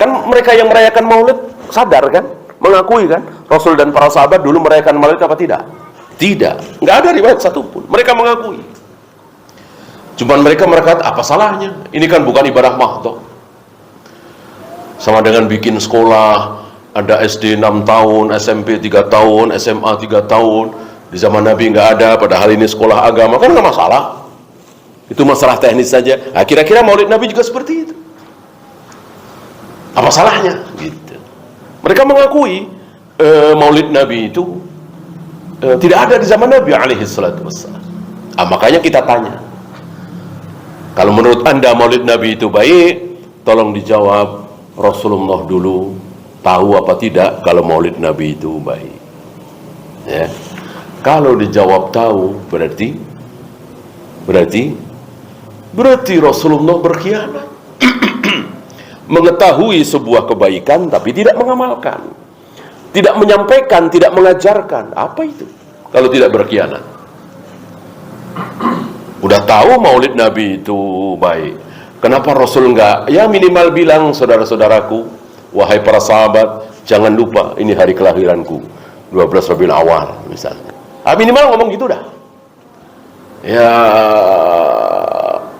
Speaker 1: kan mereka yang merayakan maulid sadar kan? Mengakui kan, Rasul dan para sahabat dulu merayakan maulid apa tidak? Tidak, nggak ada riwayat satupun. Mereka mengakui. Cuman mereka berkata, apa salahnya? Ini kan bukan ibadah mahdhah. Sama dengan bikin sekolah, ada SD 6 tahun, SMP 3 tahun, SMA 3 tahun. Di zaman Nabi nggak ada, padahal ini sekolah agama, kan nggak masalah. Itu masalah teknis saja. Nah, kira-kira maulid Nabi juga seperti itu. Apa salahnya? Gitu. Mereka mengakui maulid Nabi itu tidak ada di zaman Nabi alaihi salatu wassalam. Makanya kita tanya, kalau menurut Anda maulid Nabi itu baik, tolong dijawab, Rasulullah dulu tahu apa tidak kalau maulid Nabi itu baik. Ya. Kalau dijawab tahu, berarti Rasulullah berkhianat. Mengetahui sebuah kebaikan tapi tidak mengamalkan, tidak menyampaikan, tidak mengajarkan. Apa itu kalau tidak berkhianat? Udah tahu maulid Nabi itu baik, kenapa Rasul enggak? Ya minimal bilang, saudara-saudaraku, wahai para sahabat, jangan lupa ini hari kelahiranku, 12 Rabiul Awal misalnya. Minimal ngomong gitu dah. Ya,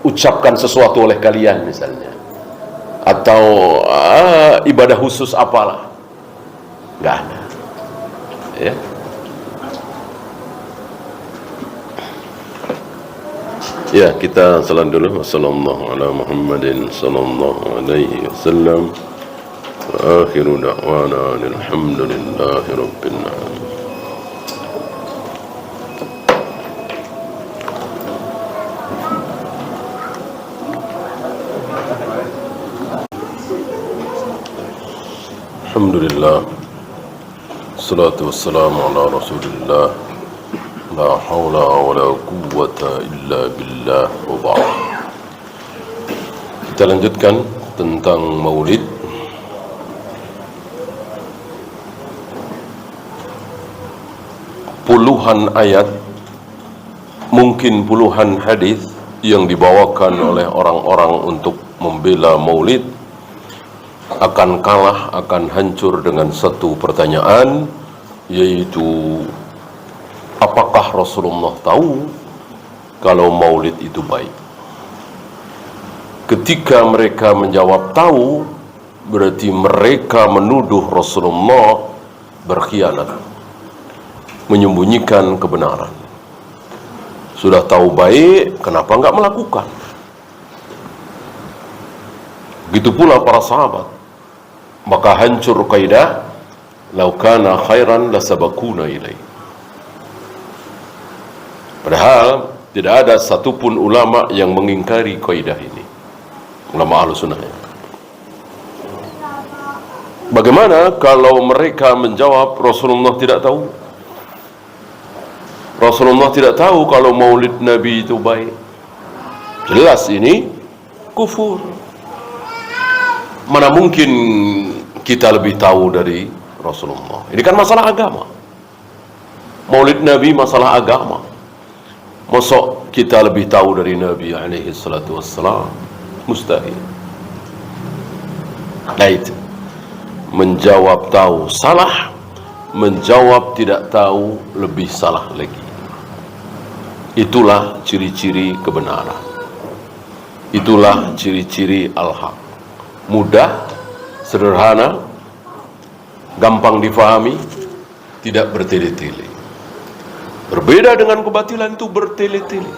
Speaker 1: ucapkan sesuatu oleh kalian misalnya. Atau ibadah khusus apalah, nggak ada. Ya. Ya, kita salam dulu. Wassalamualaikum warahmatullahi wabarakatuh. Akhiru da'wana alhamdulillahi rabbil alamin. Alhamdulillah, salatu wassalamu ala rasulillah, la hawla wa la quwwata illa billah, wa ba'd. Kita lanjutkan tentang maulid. puluhan ayat, mungkin puluhan hadis yang dibawakan oleh orang-orang untuk membela maulid akan kalah, akan hancur dengan satu pertanyaan, yaitu apakah Rasulullah tahu kalau maulid itu baik? Ketika mereka menjawab tahu, berarti mereka menuduh Rasulullah berkhianat, menyembunyikan kebenaran. Sudah tahu baik, kenapa enggak melakukan? Begitu pula para sahabat. Maka hancur kaidah lau kana khairan lasabakuna ilaih. Padahal tidak ada satupun ulama yang mengingkari kaidah ini, ulama Ahlussunnah. Bagaimana kalau mereka menjawab Rasulullah tidak tahu? Rasulullah tidak tahu kalau maulid Nabi itu baik. Jelas ini kufur. Mana mungkin kita lebih tahu dari Rasulullah? Ini kan masalah agama. Maulid Nabi masalah agama. Masa kita lebih tahu dari Nabi alaihi salatu wassalam? Mustahil. Nah itu, menjawab tahu salah, menjawab tidak tahu lebih salah lagi. Itulah ciri-ciri kebenaran. Itulah ciri-ciri al-haq. Mudah, sederhana, gampang difahami, tidak bertele-tele. Berbeda dengan kebatilan itu bertele-tele.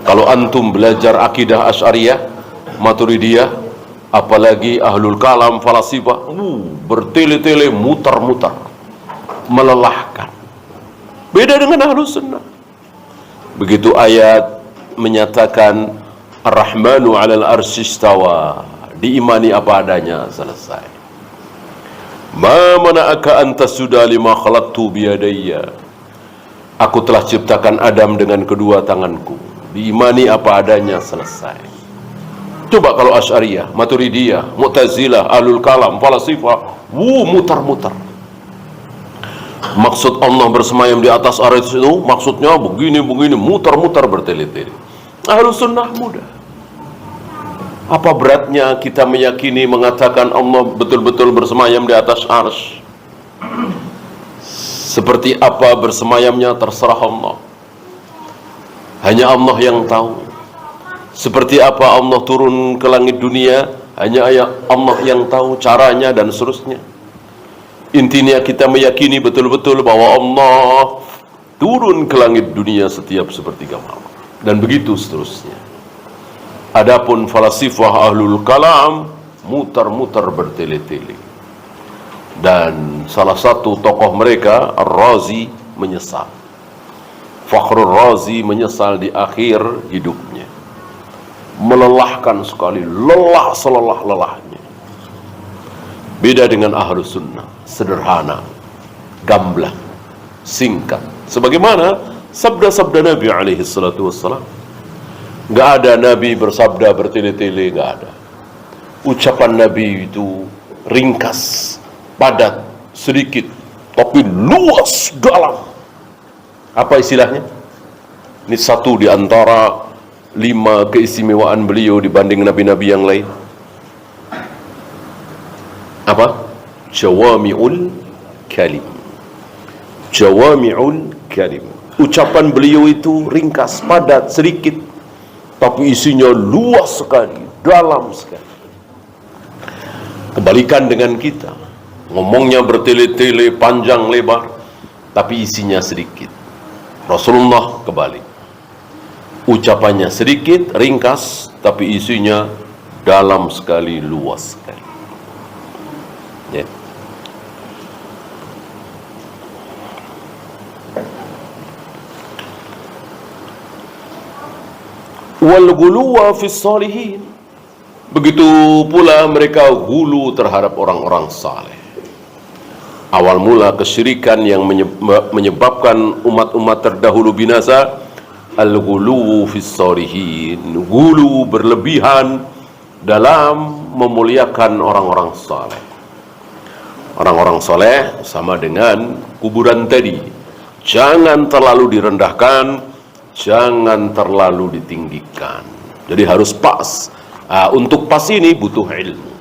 Speaker 1: Kalau antum belajar akidah Asy'ariyah, Maturidiyah, apalagi ahlul kalam, falasifah, bertele-tele, mutar-mutar, melelahkan. Beda dengan ahlus sunnah. Begitu ayat menyatakan Ar-Rahmanu 'alal arsy istawa, diimani apa adanya, selesai. Ma mana'aka an tasjuda lima khalaqtu biyadayya. Aku telah ciptakan Adam dengan kedua tanganku. Diimani apa adanya, selesai. Coba kalau Asy'ariyah, Maturidiyah, Mu'tazilah, Ahlul Kalam, Falasifah, mutar-mutar. Maksud Allah bersemayam di atas arsy itu maksudnya begini, mutar-mutar bertele-tele. Ahlus sunnah mudah. Apa beratnya kita meyakini, mengatakan Allah betul-betul bersemayam di atas arsy? Seperti apa bersemayamnya terserah Allah. Hanya Allah yang tahu. Seperti apa Allah turun ke langit dunia, hanya Allah yang tahu caranya dan seterusnya. Intinya kita meyakini betul-betul bahwa Allah turun ke langit dunia setiap sepertiga malam. Dan begitu seterusnya. Adapun falasifah ahlul kalam mutar-mutar bertele-tele. Dan salah satu tokoh mereka, Ar-Razi, menyesal. Fakhrul Razi menyesal di akhir hidupnya. Melelahkan sekali, lelah selelah-lelahnya. Beda dengan ahlus sunnah, sederhana, gamblang, singkat. Sebagaimana sabda-sabda Nabi alaihi salatu wassalam. Gak ada Nabi bersabda bertele-tele, gak ada. Ucapan Nabi itu ringkas, padat, sedikit, tapi luas, dalam. Apa istilahnya? Ini satu di antara 5 keistimewaan beliau dibanding nabi-nabi yang lain. Apa? Jawami'ul kalim. Jawami'ul kalim. Ucapan beliau itu ringkas, padat, sedikit, tapi isinya luas sekali, dalam sekali. Kebalikan dengan kita, ngomongnya bertele-tele, panjang lebar, tapi isinya sedikit. Rasulullah kebalik, ucapannya sedikit, ringkas, tapi isinya dalam sekali, luas sekali. Ya. Wal ghuluwa fis salihin. Begitu pula mereka hulu terhadap orang-orang saleh. Awal mula kesyirikan yang menyebabkan umat-umat terdahulu binasa, al-ghuluwu fis salihin, ghulu berlebihan dalam memuliakan orang-orang saleh. Orang-orang saleh sama dengan kuburan tadi. Jangan terlalu direndahkan, jangan terlalu ditinggikan. Jadi harus pas. Untuk pas ini butuh ilmu.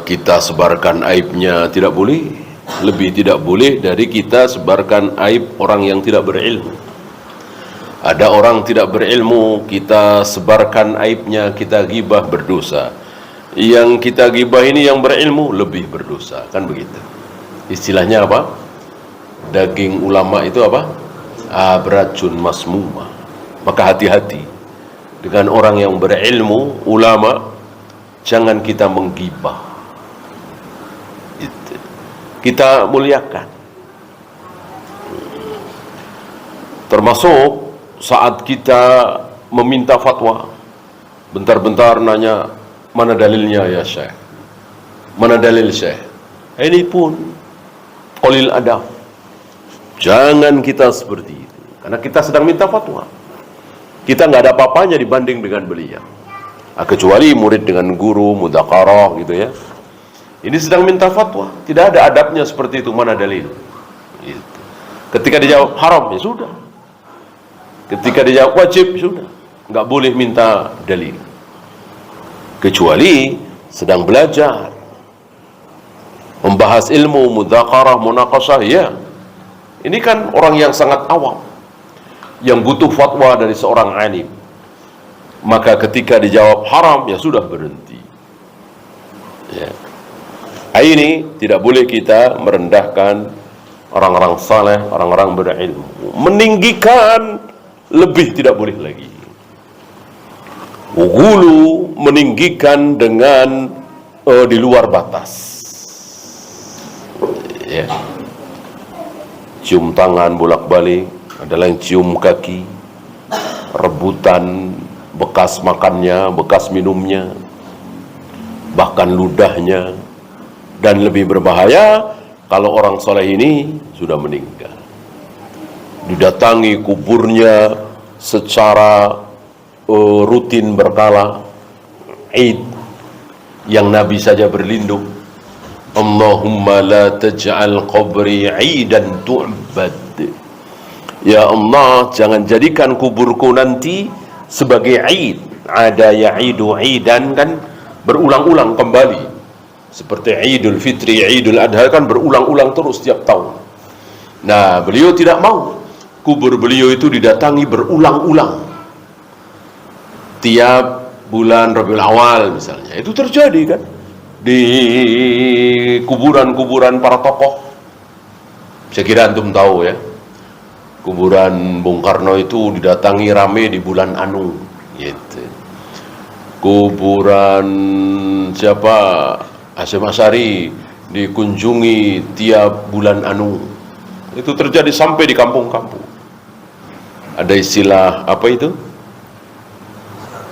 Speaker 1: Kita sebarkan aibnya tidak boleh, lebih tidak boleh dari kita sebarkan aib orang yang tidak berilmu. Ada orang tidak berilmu, kita sebarkan aibnya, kita gibah, berdosa. Yang kita gibah ini yang berilmu lebih berdosa, kan begitu. Istilahnya apa? Daging ulama itu apa? Beracun masmumah. Maka hati-hati dengan orang yang berilmu, ulama. Jangan kita menggibah. Kita muliakan. Termasuk saat kita meminta fatwa, bentar-bentar nanya, mana dalilnya ya Syekh? Mana dalil Syekh? Ini pun qalil adab. Jangan kita seperti itu, karena kita sedang minta fatwa. Kita nggak ada apa-apanya dibanding dengan beliau. Kecuali murid dengan guru, mudzakarah gitu ya. Ini sedang minta fatwa, tidak ada adabnya seperti itu, mana dalil? Gitu. Ketika dijawab haram, ya sudah. Ketika dijawab wajib, sudah. Nggak boleh minta dalil. Kecuali sedang belajar, membahas ilmu, mudzakarah, munaqashah, ya. Ini kan orang yang sangat awam, yang butuh fatwa dari seorang alim. Maka ketika dijawab haram, ya sudah, berhenti. Ya. Ini tidak boleh kita merendahkan orang-orang saleh, orang-orang berilmu. Meninggikan lebih tidak boleh lagi. Ghulu, meninggikan dengan di luar batas. Ya. Cium tangan bolak-balik, ada yang cium kaki, rebutan bekas makannya, bekas minumnya, bahkan ludahnya. Dan lebih berbahaya kalau orang soleh ini sudah meninggal, didatangi kuburnya secara rutin berkala. Id yang Nabi saja berlindung, Allahumma la taj'al qabri 'idan tu'bad. Ya Allah, jangan jadikan kuburku nanti sebagai Id. Ada ya'idu 'idan, kan berulang-ulang kembali. Seperti Idul Fitri, Idul Adha kan berulang-ulang terus setiap tahun. Nah, beliau tidak mau kubur beliau itu didatangi berulang-ulang. Tiap bulan Rabiul Awal misalnya. Itu terjadi kan di kuburan-kuburan para tokoh. Saya kira antum tahu ya. Kuburan Bung Karno itu didatangi rame di bulan Anu gitu. Kuburan siapa? Hasyim Asy'ari dikunjungi tiap bulan Anu. Itu terjadi sampai di kampung-kampung. Ada istilah apa itu?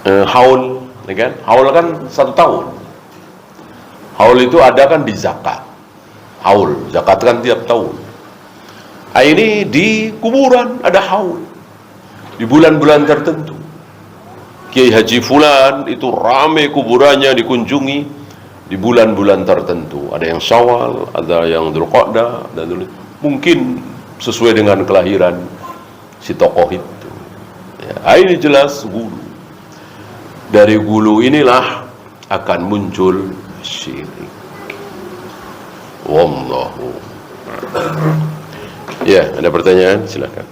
Speaker 1: Haul, ya kan? Haul kan 1 tahun. Haul itu ada kan di zakat. Haul, zakat kan tiap tahun. Ini di kuburan ada haul. Di bulan-bulan tertentu. Kiai Haji Fulan itu rame kuburannya dikunjungi di bulan-bulan tertentu. Ada yang Syawal, ada yang Dzulqa'dah, dan mungkin sesuai dengan kelahiran si tokoh itu. Ya, ini jelas gulu. Dari gulu inilah akan muncul syirik. Wallahu. Ya, ada pertanyaan? Silakan.